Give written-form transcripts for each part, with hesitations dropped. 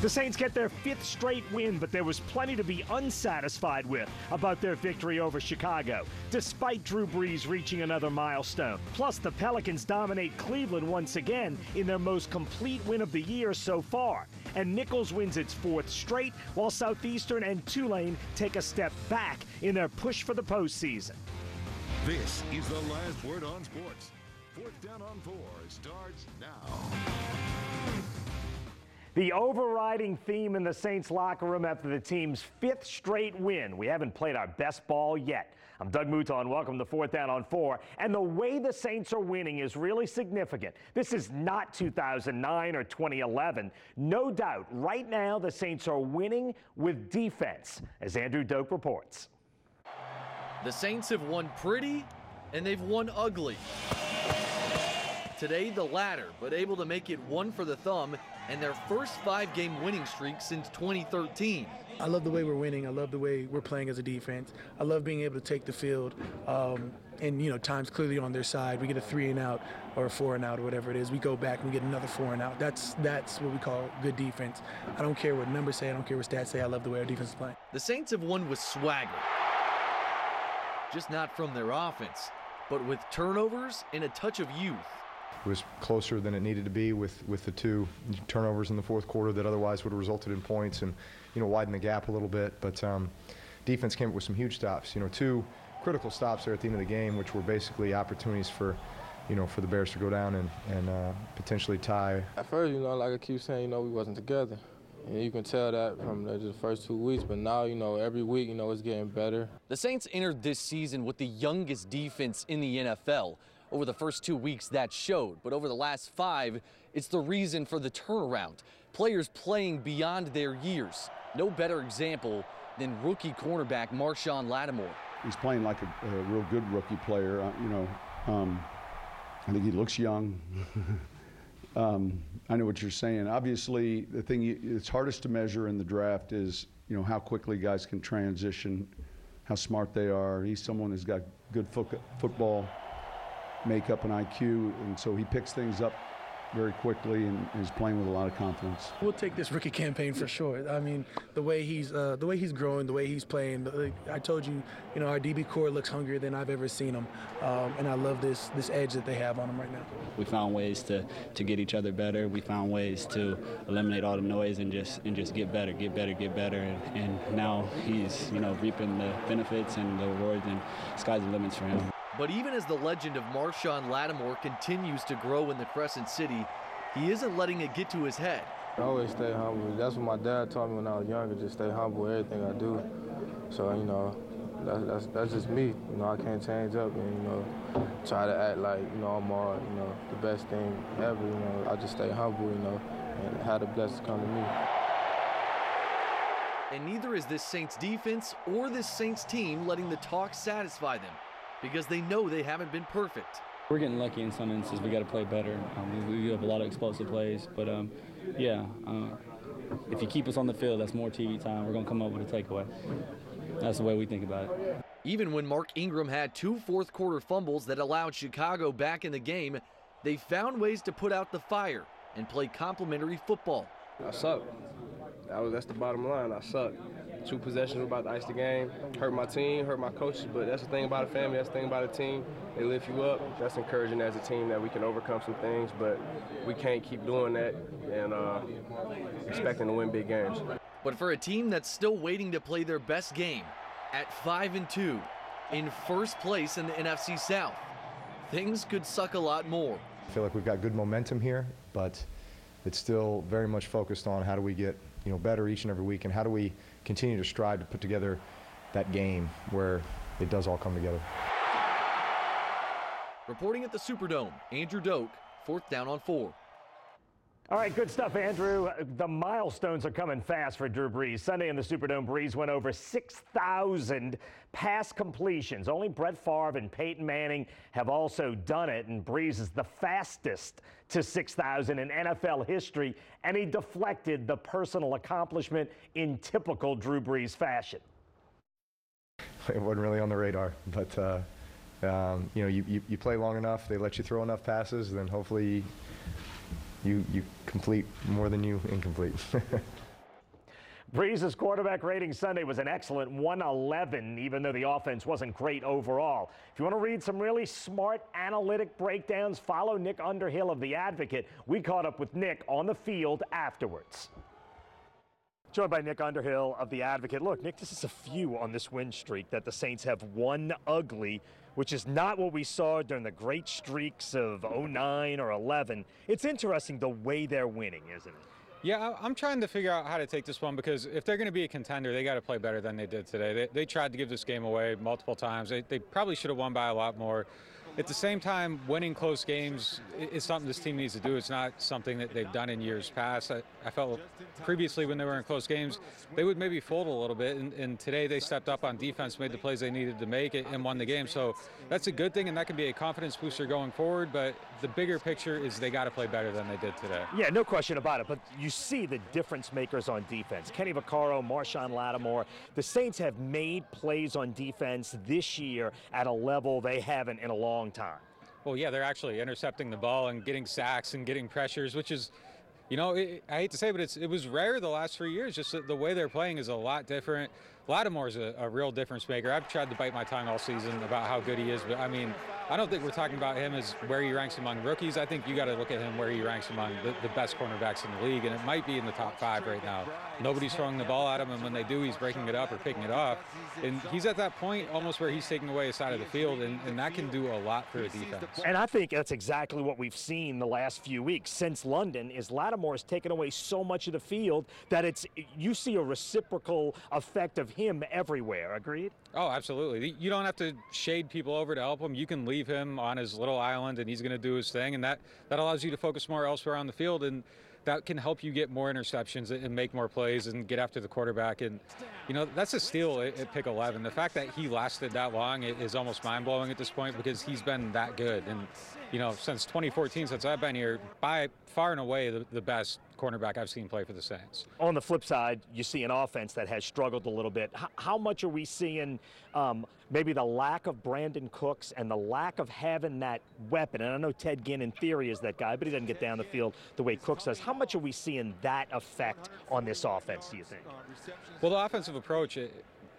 The Saints get their 5th straight win, but there was plenty to be unsatisfied with about their victory over Chicago, despite Drew Brees reaching another milestone. Plus, the Pelicans dominate Cleveland once again in their most complete win of the year so far. And Nicholls wins its 4th straight, while Southeastern and Tulane take a step back in their push for the postseason. This is the last word on sports. 4th Down on 4 starts now. The overriding theme in the Saints locker room after the team's 5th straight win: we haven't played our best ball yet. I'm Doug Mouton. Welcome to 4th Down on 4. And the way the Saints are winning is really significant. This is not 2009 or 2011. No doubt, right now the Saints are winning with defense, as Andrew Doak reports. The Saints have won pretty, and they've won ugly. Today, the latter, but able to make it one for the thumb and their first 5-game winning streak since 2013. I love the way we're winning. I love the way we're playing as a defense. I love being able to take the field and, times clearly on their side. We get a 3-and-out or a 4-and-out or whatever it is. We go back and we get another 4-and-out. That's what we call good defense. I don't care what numbers say. I don't care what stats say. I love the way our defense is playing. The Saints have won with swagger. Just not from their offense, but with turnovers and a touch of youth. It was closer than it needed to be with the 2 turnovers in the 4th quarter that otherwise would have resulted in points and, widen the gap a little bit. But defense came up with some huge stops. 2 critical stops there at the end of the game, which were basically opportunities for the Bears to go down and potentially tie. At first, like I keep saying, we wasn't together. And you can tell that from the first 2 weeks, but now, every week, it's getting better. The Saints entered this season with the youngest defense in the NFL. Over the first 2 weeks, that showed, but over the last 5, it's the reason for the turnaround. Players playing beyond their years. No better example than rookie cornerback Marshon Lattimore. He's playing like a real good rookie player. I think he looks young. I know what you're saying. Obviously, the thing it's hardest to measure in the draft is, how quickly guys can transition, how smart they are. He's someone who's got good football makeup and IQ, and so he picks things up very quickly and is playing with a lot of confidence. We'll take this rookie campaign for sure. I mean, the way he's growing, the way he's playing. I told you, our DB core looks hungrier than I've ever seen him, and I love this edge that they have on him right now. We found ways to get each other better. We found ways to eliminate all the noise and just get better, and now he's reaping the benefits and the rewards, and sky's the limits for him. But even as the legend of Marshon Lattimore continues to grow in the Crescent City, he isn't letting it get to his head. I always stay humble. That's what my dad taught me when I was younger, just stay humble with everything I do. So, that's just me. I can't change up and, try to act like, I'm all, the best thing ever. I just stay humble, and have the blessings come to me. And neither is this Saints defense or this Saints team letting the talk satisfy them, because they know they haven't been perfect. We're getting lucky in some instances. We got to play better. We have a lot of explosive plays, but if you keep us on the field, that's more TV time. We're going to come up with a takeaway. That's the way we think about it. Even when Mark Ingram had 2 fourth-quarter fumbles that allowed Chicago back in the game, they found ways to put out the fire and play complementary football. I suck. That's the bottom line. I suck. 2 possessions were about to ice the game. Hurt my team, hurt my coaches, but that's the thing about a family, that's the thing about a team. They lift you up. That's encouraging as a team that we can overcome some things, but we can't keep doing that and expecting to win big games. But for a team that's still waiting to play their best game, at 5-2, in first place in the NFC South, things could suck a lot more. I feel like we've got good momentum here, but it's still very much focused on how do we get better each and every week, and how do we continue to strive to put together that game where it does all come together. Reporting at the Superdome, Andrew Doak, 4th Down on 4. All right, good stuff, Andrew. The milestones are coming fast for Drew Brees. Sunday in the Superdome, Brees went over 6,000 pass completions. Only Brett Favre and Peyton Manning have also done it, and Brees is the fastest to 6,000 in NFL history, and he deflected the personal accomplishment in typical Drew Brees fashion. It wasn't really on the radar, but you play long enough, they let you throw enough passes, then hopefully you complete more than you incomplete. Breeze's quarterback rating Sunday was an excellent 111, even though the offense wasn't great overall. If you want to read some really smart analytic breakdowns, follow Nick Underhill of The Advocate. We caught up with Nick on the field afterwards. Joined by Nick Underhill of The Advocate. Look, Nick, this is a few on this win streak that the Saints have won ugly, which is not what we saw during the great streaks of 09 or 11. It's interesting the way they're winning, isn't it? Yeah, I'm trying to figure out how to take this one, because if they're going to be a contender, they got to play better than they did today. They tried to give this game away multiple times. They probably should have won by a lot more. At the same time, winning close games is something this team needs to do. It's not something that they've done in years past. I felt previously when they were in close games, they would maybe fold a little bit, and today they stepped up on defense, made the plays they needed to make, and won the game. So that's a good thing, and that can be a confidence booster going forward, but the bigger picture is they got to play better than they did today. Yeah, no question about it, but you see the difference makers on defense. Kenny Vaccaro, Marshawn Lattimore. The Saints have made plays on defense this year at a level they haven't in a long time. Well, yeah, they're actually intercepting the ball and getting sacks and getting pressures, which is, you know, I hate to say, but it was rare the last 3 years. Just the way they're playing is a lot different. Lattimore's a real difference maker. I've tried to bite my tongue all season about how good he is, but I mean, I don't think we're talking about him as where he ranks among rookies. I think you got to look at him where he ranks among the best cornerbacks in the league, and it might be in the top 5 right now. Nobody's throwing the ball at him, and when they do, he's breaking it up or picking it off. And he's at that point almost where he's taking away a side of the field, and that can do a lot for a defense. And I think that's exactly what we've seen the last few weeks since London. Is Lattimore has taken away so much of the field that you see a reciprocal effect of him everywhere. Agreed? Oh, absolutely. You don't have to shade people over to help him. You can leave him on his little island, and he's going to do his thing, and that allows you to focus more elsewhere on the field, and that can help you get more interceptions and make more plays and get after the quarterback. And, you know, that's a steal at pick 11. The fact that he lasted that long is almost mind-blowing at this point, because he's been that good. And, you know, since 2014, since I've been here, by far and away the best cornerback I've seen play for the Saints. On the flip side, you see an offense that has struggled a little bit. How much are we seeing maybe the lack of Brandon Cooks and the lack of having that weapon? And I know Ted Ginn in theory is that guy, but he doesn't get down the field the way Cooks does. How much are we seeing that effect on this offense, do you think? Well, the offensive approach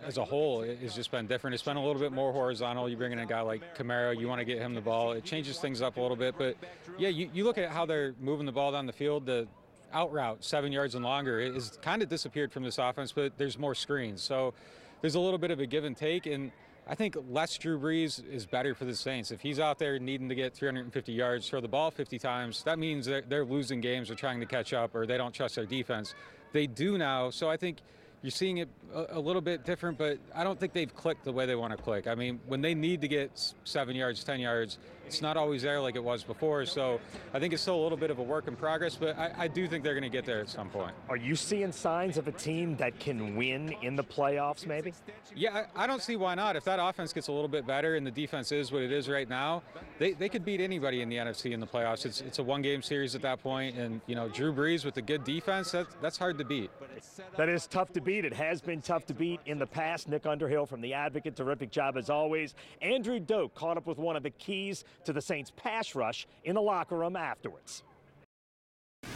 as a whole has just been different. It's been a little bit more horizontal. You bring in a guy like Camaro, you want to get him the ball. It changes things up a little bit. But, yeah, you look at how they're moving the ball down the field. The out route, 7 yards and longer, is kind of disappeared from this offense, but there's more screens. So there's a little bit of a give and take, and I think less Drew Brees is better for the Saints. If he's out there needing to get 350 yards, throw the ball 50 times, that means they're losing games or trying to catch up, or they don't trust their defense. They do now, so I think you're seeing it a little bit different, but I don't think they've clicked the way they want to click. I mean, when they need to get 7 yards, 10 yards, it's not always there like it was before. So I think it's still a little bit of a work in progress, but I do think they're going to get there at some point. Are you seeing signs of a team that can win in the playoffs, maybe? Yeah, I don't see why not. If that offense gets a little bit better and the defense is what it is right now, they could beat anybody in the NFC in the playoffs. It's a one-game series at that point, and, you know, Drew Brees with a good defense, that's hard to beat. That is tough to beat. It has been tough to beat in the past. Nick Underhill from The Advocate, terrific job as always. Andrew Doak caught up with one of the keys to the Saints' pass rush in the locker room afterwards. All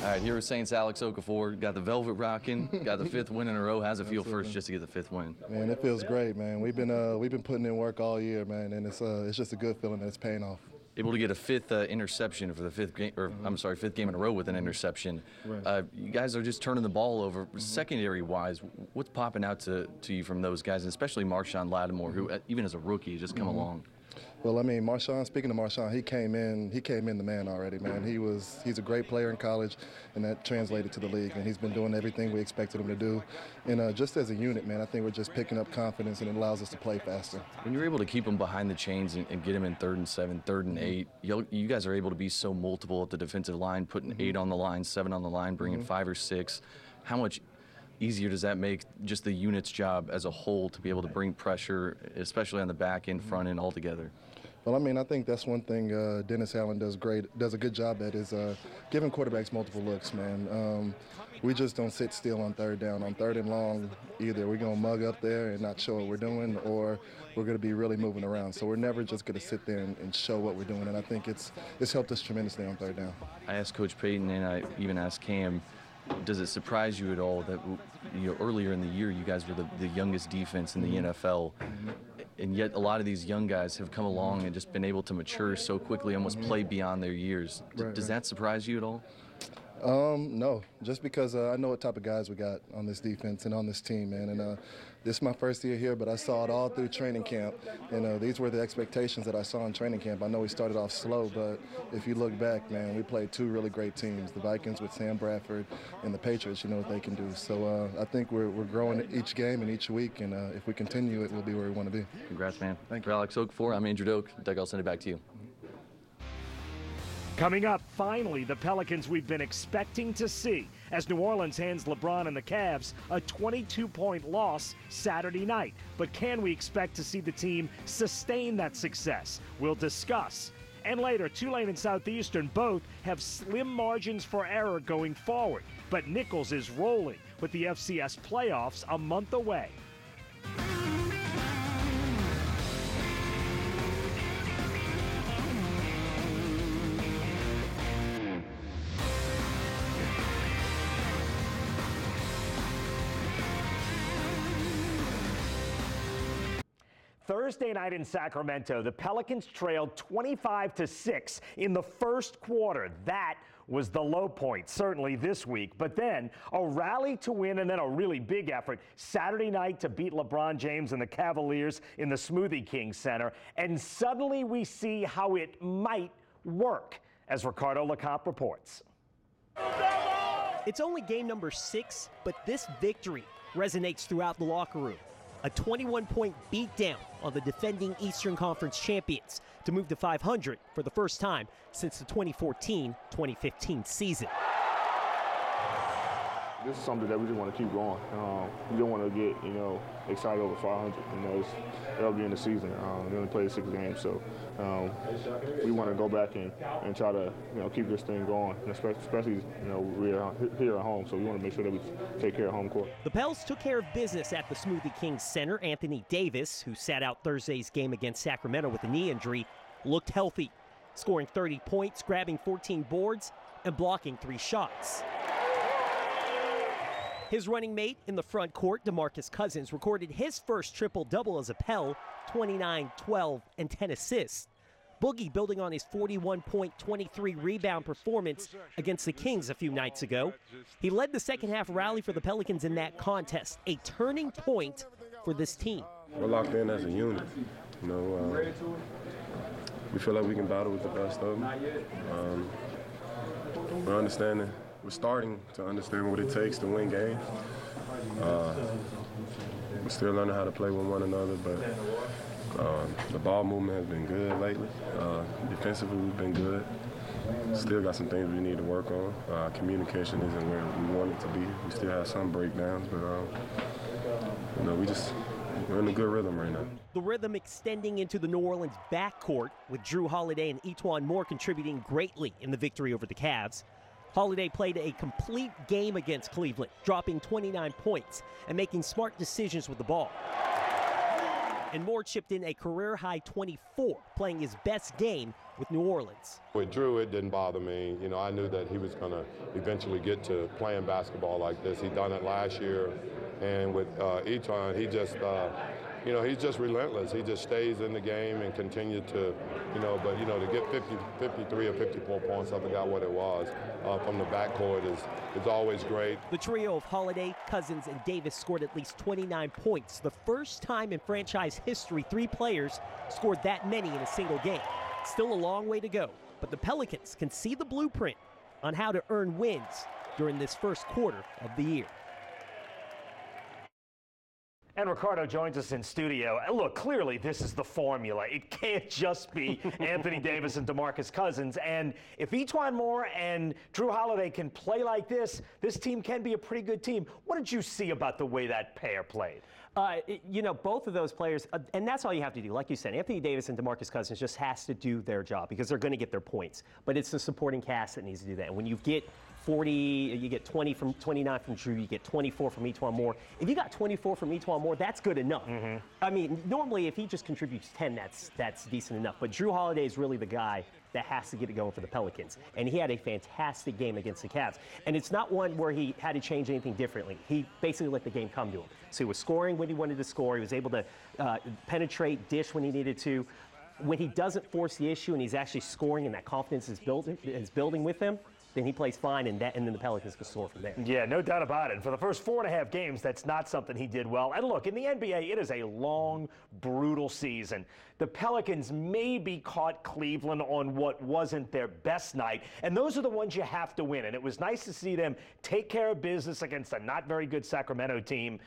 right, here with Saints Alex Okafor. Got the velvet rocking, got the 5th win in a row. How's it feel first just to get the 5th win? Man, it feels great, man. We've been putting in work all year, man, and it's just a good feeling that it's paying off. Able to get a 5th interception for the 5th game, or I'm sorry, 5th game in a row with an interception. Right. You guys are just turning the ball over. Secondary-wise, what's popping out to you from those guys, and especially Marshawn Lattimore, who even as a rookie has just come along? Well, I mean, Marshawn, speaking of Marshawn, he came in the man already, man. He's a great player in college, and that translated to the league, and he's been doing everything we expected him to do. And just as a unit, man, I think we're just picking up confidence, and it allows us to play faster. When you're able to keep them behind the chains and get them in 3rd and 7, 3rd and 8, you guys are able to be so multiple at the defensive line, putting 8 on the line, 7 on the line, bringing 5 or 6. How much easier does that make just the unit's job as a whole to be able to bring pressure, especially on the back end, front end, all together? Well, I mean, I think that's one thing Dennis Allen does a good job at is giving quarterbacks multiple looks, man. We just don't sit still on 3rd down. On 3rd and long, either we're going to mug up there and not show what we're doing, or we're going to be really moving around. So we're never just going to sit there and show what we're doing, and I think it's helped us tremendously on 3rd down. I asked Coach Payton, and I even asked Cam, does it surprise you at all that earlier in the year you guys were the youngest defense in the NFL, and yet a lot of these young guys have come along and just been able to mature so quickly, almost play beyond their years? Does that surprise you at all? No, just because I know what type of guys we got on this defense and on this team, man. And this is my first year here, but I saw it all through training camp. And these were the expectations that I saw in training camp. I know we started off slow, but if you look back, man, we played two really great teams, the Vikings with Sam Bradford and the Patriots. You know what they can do. So I think we're growing each game and each week, and if we continue it, we'll be where we want to be. Congrats, man. Thank you. For Alex Okafor, I'm Andrew Doak. Doug, I'll send it back to you. Coming up, finally, the Pelicans we've been expecting to see as New Orleans hands LeBron and the Cavs a 22-point loss Saturday night. But can we expect to see the team sustain that success? We'll discuss. And later, Tulane and Southeastern both have slim margins for error going forward. But Nicholls is rolling with the FCS playoffs a month away. Thursday night in Sacramento, the Pelicans trailed 25-6 in the first quarter. That was the low point, certainly this week. But then a rally to win and then a really big effort Saturday night to beat LeBron James and the Cavaliers in the Smoothie King Center. And suddenly we see how it might work, as Ricardo LeCompte reports. It's only game number 6, but this victory resonates throughout the locker room. A 21-point beatdown on the defending Eastern Conference champions to move to 500 for the first time since the 2014-2015 season. This is something that we just want to keep going. We don't want to get, excited over 500. It's early in the season. We only played 6 games, so we want to go back and try to, keep this thing going. Especially, we're here at home, so we want to make sure that we take care of home court. The Pels took care of business at the Smoothie King Center. Anthony Davis, who sat out Thursday's game against Sacramento with a knee injury, looked healthy, scoring 30 points, grabbing 14 boards, and blocking 3 shots. His running mate in the front court, DeMarcus Cousins, recorded his first triple-double as a Pel, 29, 12, and 10 assists. Boogie building on his 41-point, 23-rebound performance against the Kings a few nights ago. He led the second-half rally for the Pelicans in that contest, a turning point for this team. We're locked in as a unit. We feel like we can battle with the best of them. We're starting to understand what it takes to win games. We're still learning how to play with one another, but the ball movement has been good lately. Defensively, we've been good. Still got some things we need to work on. Communication isn't where we want it to be. We still have some breakdowns, but we're in a good rhythm right now. The rhythm extending into the New Orleans backcourt, with Drew Holiday and E'Twaun Moore contributing greatly in the victory over the Cavs. Holiday played a complete game against Cleveland, dropping 29 points and making smart decisions with the ball. And Moore chipped in a career-high 24, playing his best game with New Orleans. With Drew, it didn't bother me. I knew that he was going to eventually get to playing basketball like this. He done it last year. And with E'Twaun, he just, he's just relentless. He just stays in the game and continued to, to get 53 or 54 points, I forgot what it was, from the backcourt is always great. The trio of Holiday, Cousins, and Davis scored at least 29 points. The first time in franchise history 3 players scored that many in a single game. Still a long way to go, but the Pelicans can see the blueprint on how to earn wins during this first quarter of the year. And Ricardo joins us in studio. Look, clearly this is the formula. It can't just be Anthony Davis and DeMarcus Cousins. And if E'Twaun Moore and Drew Holiday can play like this team can be a pretty good team. What did you see about the way that pair played? Both of those players, and that's all you have to do. Like you said, Anthony Davis and DeMarcus Cousins just has to do their job because they're going to get their points. But it's the supporting cast that needs to do that. And when you get 40, you get 29 from Drew, you get 24 from E'Twaun Moore. If you got 24 from E'Twaun Moore, that's good enough. I mean, normally if he just contributes 10, that's decent enough. But Drew Holiday is really the guy that has to get it going for the Pelicans. And he had a fantastic game against the Cavs. And it's not one where he had to change anything differently. He basically let the game come to him. So he was scoring when he wanted to score. He was able to penetrate, dish when he needed to. When he doesn't force the issue and he's actually scoring and that confidence is building with him, then he plays fine, and then the Pelicans can score from there. Yeah, no doubt about it. And for the first 4.5 games, that's not something he did well. And look, in the NBA, it is a long, brutal season. The Pelicans maybe caught Cleveland on what wasn't their best night, and those are the ones you have to win. And it was nice to see them take care of business against a not very good Sacramento team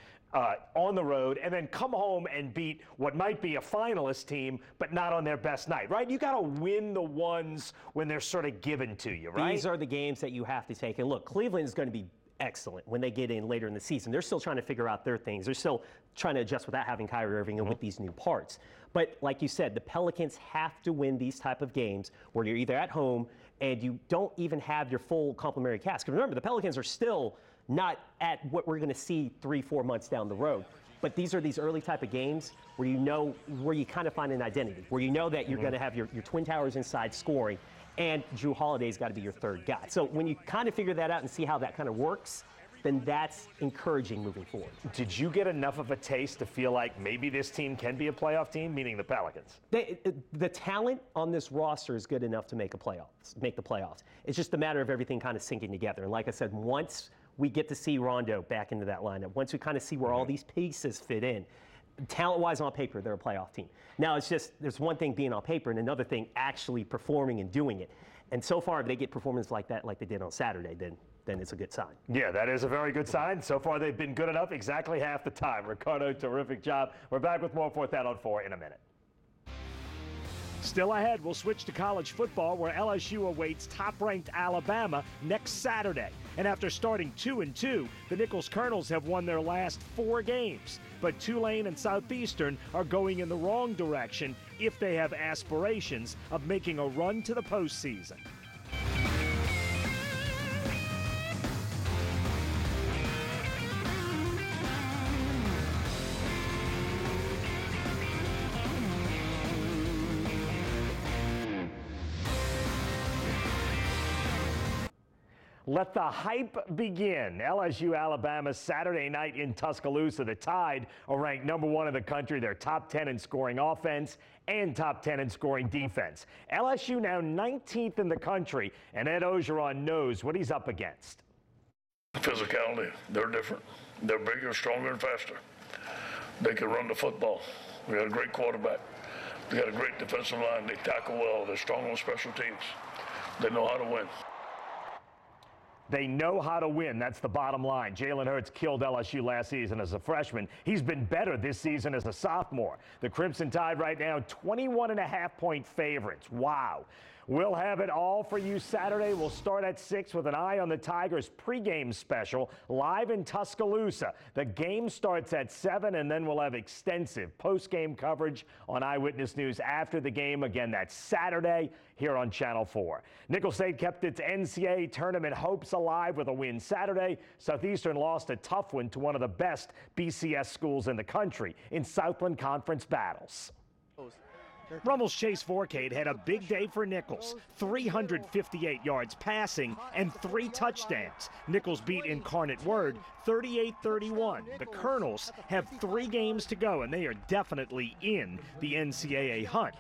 on the road, and then come home and beat what might be a finalist team, but not on their best night, right? You got to win the ones when they're sort of given to you, right? These are the games that you have to take. And look, Cleveland is going to be excellent when they get in later in the season. They're still trying to figure out their things. They're still trying to adjust without having Kyrie Irving and with these new parts. But like you said, the Pelicans have to win these type of games where you're either at home and you don't even have your full complementary cast. Because remember, the Pelicans are still not at what we're going to see 3-4 months down the road. But these are these early type of games where you kind of find an identity, where you know that you're going to have your Twin Towers inside scoring, and Drew Holiday's got to be your third guy. So when you kind of figure that out and see how that kind of works, then that's encouraging moving forward. Did you get enough of a taste to feel like maybe this team can be a playoff team, meaning the Pelicans? The talent on this roster is good enough to make the playoffs. It's just a matter of everything kind of syncing together. And like I said, once we get to see Rondo back into that lineup, once we kind of see where all these pieces fit in, talent-wise on paper, they're a playoff team. Now, it's just, there's one thing being on paper and another thing actually performing and doing it. And so far, if they get performance like that, like they did on Saturday, then it's a good sign. Yeah, that is a very good sign. So far, they've been good enough exactly half the time. Ricardo, terrific job. We're back with more 4th Down on 4 in a minute. Still ahead, we'll switch to college football, where LSU awaits top-ranked Alabama next Saturday. And after starting 2-2, the Nicholls Colonels have won their last 4 games. But Tulane and Southeastern are going in the wrong direction if they have aspirations of making a run to the postseason. Let the hype begin. LSU Alabama Saturday night in Tuscaloosa. The Tide are ranked #1 in the country. They're top 10 in scoring offense and top 10 in scoring defense. LSU now 19th in the country, and Ed Ogeron knows what he's up against. Physicality, they're different. They're bigger, stronger, and faster. They can run the football. We got a great quarterback. They got a great defensive line. They tackle well. They're strong on special teams. They know how to win. They know how to win. That's the bottom line. Jalen Hurts killed LSU last season as a freshman. He's been better this season as a sophomore. The Crimson Tide right now 21.5-point favorites. Wow. We'll have it all for you Saturday. We'll start at 6 with an eye on the Tigers pregame special live in Tuscaloosa. The game starts at 7, and then we'll have extensive postgame coverage on Eyewitness News after the game. Again, that's Saturday here on Channel 4. Nicholls State kept its NCAA tournament hopes alive with a win Saturday. Southeastern lost a tough one to one of the best BCS schools in the country in Southland Conference battles. Rummel's Chase Vorcade had a big day for Nicholls. 358 yards passing and 3 touchdowns. Nicholls beat Incarnate Word 38-31. The Colonels have 3 games to go, and they are definitely in the NCAA hunt.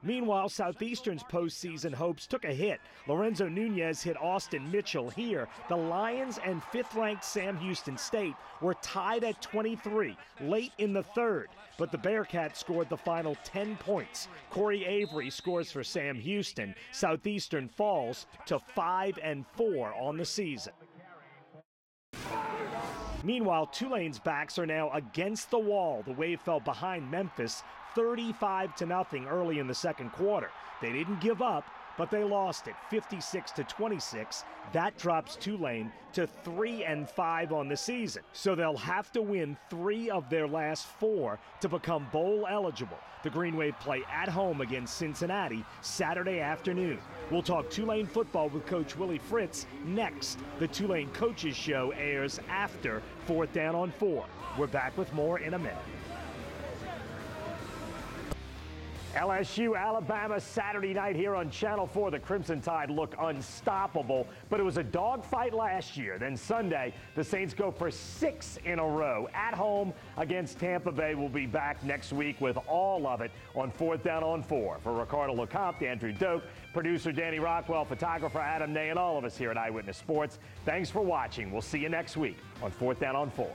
Meanwhile, Southeastern's postseason hopes took a hit. Lorenzo Nunez hit Austin Mitchell here. The Lions and 5th-ranked Sam Houston State were tied at 23 late in the 3rd, but the Bearcats scored the final 10 points. Corey Avery scores for Sam Houston. Southeastern falls to 5-4 on the season. Meanwhile, Tulane's backs are now against the wall. The Wave fell behind Memphis 35-0 early in the second quarter. They didn't give up, but they lost it 56-26. That drops Tulane to 3-5 on the season. So they'll have to win 3 of their last 4 to become bowl eligible. The Green Wave play at home against Cincinnati Saturday afternoon. We'll talk Tulane football with Coach Willie Fritz next. The Tulane Coaches Show airs after 4th Down on 4. We're back with more in a minute. LSU, Alabama, Saturday night here on Channel 4. The Crimson Tide look unstoppable, but it was a dogfight last year. Then Sunday, the Saints go for 6 in a row at home against Tampa Bay. We'll be back next week with all of it on 4th Down on 4. For Ricardo LeCompte, Andrew Doak, producer Danny Rockwell, photographer Adam Nay, and all of us here at Eyewitness Sports, thanks for watching. We'll see you next week on 4th Down on 4.